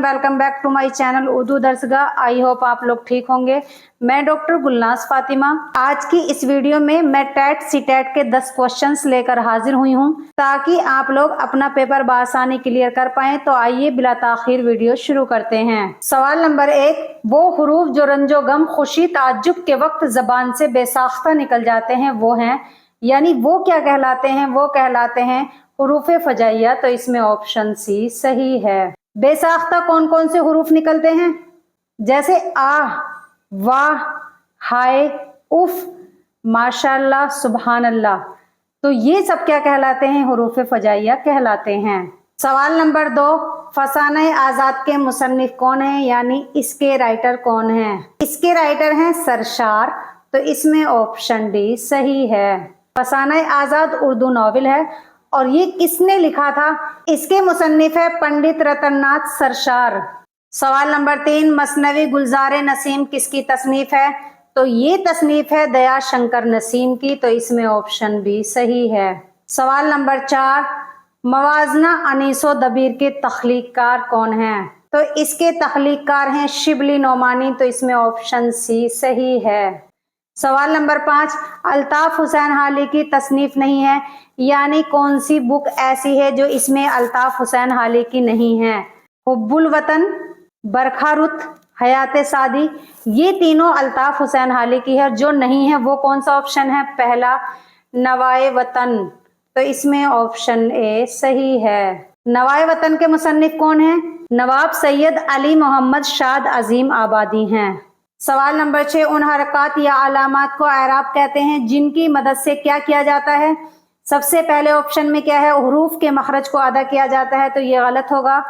Everyone, welcome back to my channel Urdu Darsgah. I hope आप लोग ठीक होंगे। मैं डॉक्टर गुलनाज फातिमा आज की इस वीडियो में मैं टेट सीटेट के 10 क्वेश्चंस लेकर हाजिर हुई हूं ताकि आप लोग अपना पेपर बआसानी क्लियर कर पाएं। तो आइए बिला ताखीर वीडियो शुरू करते हैं। सवाल नंबर 1, वो हुरूफ जो रंजो गम, खुशी, ताज्जुब के वक्त जबान से बेसाख्ता निकल जाते हैं वो हैं, यानी वो क्या कहलाते हैं? वो कहलाते हैं हुरूफ फजाइया। तो इसमें ऑप्शन सी सही है। बेसाख्ता कौन कौन से हुरूफ निकलते हैं? जैसे आह, वाह, हाय, उफ, माशाल्लाह, सुभान अल्लाह। तो ये सब क्या कहलाते हैं? हुरूफ फजाइया कहलाते हैं। सवाल नंबर 2, फसाने आजाद के मुसन्निफ कौन है, यानी इसके राइटर कौन है? इसके राइटर हैं सरशार। तो इसमें ऑप्शन डी सही है। फसाने आजाद उर्दू नॉवेल है और ये किसने लिखा था? इसके मुसन्निफ है पंडित रतननाथ सरशार। सवाल नंबर 3, मसनवी गुलजार नसीम किसकी तसनीफ है? तो ये तसनीफ है दया शंकर नसीम की। तो इसमें ऑप्शन बी सही है। सवाल नंबर 4, मवाजना अनीसो दबीर के तख्लीककार कौन है? तो इसके तख्लीककार हैं शिबली नोमानी। तो इसमें ऑप्शन सी सही है। सवाल नंबर 5, अल्ताफ हुसैन हाली की तसनीफ नहीं है, यानी कौन सी बुक ऐसी है जो इसमें अल्ताफ हुसैन हाली की नहीं है? हुब्बुल वतन, बरखा रुत, हयात सादी, ये तीनों अल्ताफ हुसैन हाली की है। जो नहीं है वो कौन सा ऑप्शन है? पहला, नवाए वतन। तो इसमें ऑप्शन ए सही है। नवाए वतन के मुसन्निफ कौन है? नवाब सैयद अली मोहम्मद शाद अजीम आबादी हैं। सवाल नंबर 6, उन हरकत या अलामात को एराब कहते हैं जिनकी मदद से क्या किया जाता है? सबसे पहले ऑप्शन में क्या है? हुरूफ के मखरज को अदा किया जाता है। तो ये गलत होगा।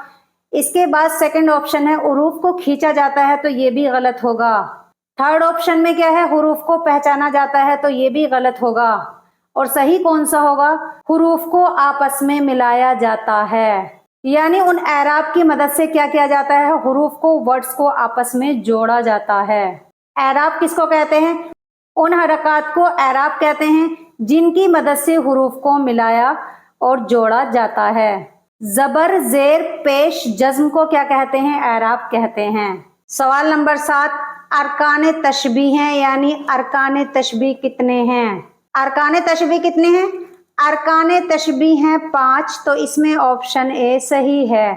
इसके बाद सेकंड ऑप्शन है हुरूफ को खींचा जाता है। तो ये भी गलत होगा। थर्ड ऑप्शन में क्या है? हुरूफ को पहचाना जाता है। तो ये भी गलत होगा। और सही कौन सा होगा? हुरूफ को आपस में मिलाया जाता है, यानी उन एराब की मदद से क्या किया जाता है? हुरूफ को, वर्ड्स को आपस में जोड़ा जाता है। एराब किसको कहते हैं? उन हरकत को एराब कहते हैं जिनकी मदद से हुरूफ को मिलाया और जोड़ा जाता है। जबर, जेर, पेश, जज्म को क्या कहते हैं? एराब कहते हैं। सवाल नंबर 7, अरकान तशबीह हैं, यानी अरकान तशबीह कितने हैं? अरकान तशबीह कितने हैं? अरकान तशबीह हैं 5। तो इसमें ऑप्शन ए सही है।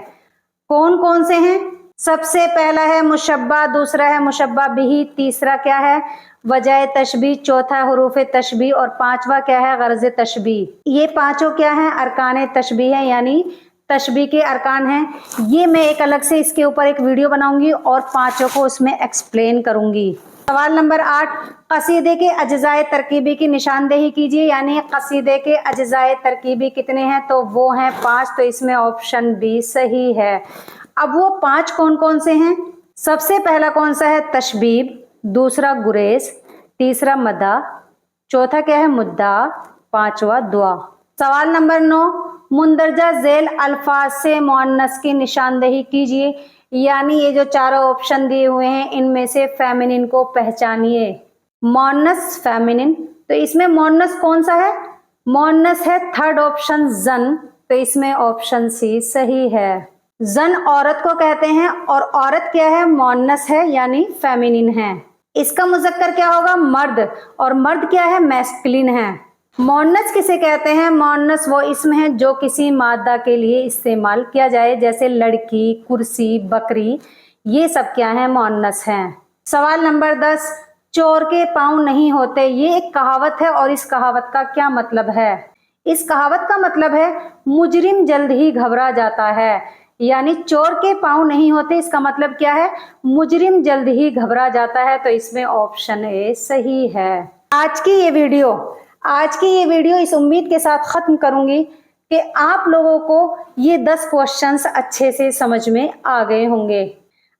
कौन कौन से हैं? सबसे पहला है मुशब्बा, दूसरा है मुशब्बा बिही, तीसरा क्या है? वजह तशबीह, चौथा हुरूफ तशबीह और पांचवा क्या है? गर्ज तशबीह। ये पांचों क्या हैं? अरकान तशबीह है, यानी तशबीह के अरकान हैं। ये मैं एक अलग से इसके ऊपर एक वीडियो बनाऊंगी और पांचों को उसमें एक्सप्लेन करूंगी। सवाल नंबर 8, कसीदे के अज्जाए तरकीबी की निशानदेही कीजिए, यानी कसीदे के अज्जाए तरकीबी कितने हैं? तो वो हैं 5। तो इसमें ऑप्शन बी सही है। अब वो 5 कौन कौन से हैं? सबसे पहला कौन सा है? तशबीब, दूसरा गुरेज, तीसरा मदा, चौथा क्या है? मुद्दा, पांचवा दुआ। सवाल नंबर 9, मुंदरजा झेल अल्फाज से मुअन्नस की निशानदेही कीजिए, यानी ये जो चारों ऑप्शन दिए हुए हैं इनमें से फेमिनिन को पहचानिए। मुअन्नस, फेमिनिन। तो इसमें मुअन्नस कौन सा है? मुअन्नस है थर्ड ऑप्शन, जन। तो इसमें ऑप्शन सी सही है। जन औरत को कहते हैं और औरत क्या है? मुअन्नस है, यानी फेमिनिन है। इसका मुज़क्कर क्या होगा? मर्द। और मर्द क्या है? मैस्कुलिन है। मुअन्नस किसे कहते हैं? मुअन्नस वो इसम है जो किसी मादा के लिए इस्तेमाल किया जाए, जैसे लड़की, कुर्सी, बकरी, ये सब क्या है? मुअन्नस हैं। सवाल नंबर 10, चोर के पाँव नहीं होते, ये एक कहावत है और इस कहावत का क्या मतलब है? इस कहावत का मतलब है मुजरिम जल्द ही घबरा जाता है, यानी चोर के पाँव नहीं होते, इसका मतलब क्या है? मुजरिम जल्द ही घबरा जाता है। तो इसमें ऑप्शन ए सही है। आज की ये वीडियो इस उम्मीद के साथ खत्म करूंगी कि आप लोगों को ये 10 क्वेश्चंस अच्छे से समझ में आ गए होंगे।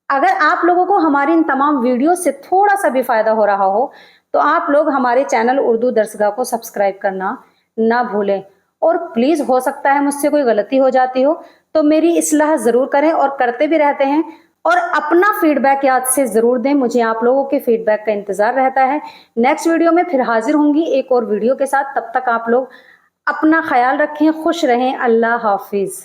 अगर आप लोगों को हमारी इन तमाम वीडियो से थोड़ा सा भी फायदा हो रहा हो तो आप लोग हमारे चैनल उर्दू दर्सगाह को सब्सक्राइब करना ना भूलें। और प्लीज, हो सकता है मुझसे कोई गलती हो जाती हो तो मेरी इस्लाह जरूर करें, और करते भी रहते हैं। और अपना फीडबैक याद से जरूर दें, मुझे आप लोगों के फीडबैक का इंतजार रहता है। नेक्स्ट वीडियो में फिर हाजिर होंगी एक और वीडियो के साथ। तब तक आप लोग अपना ख्याल रखें, खुश रहें। अल्लाह हाफिज।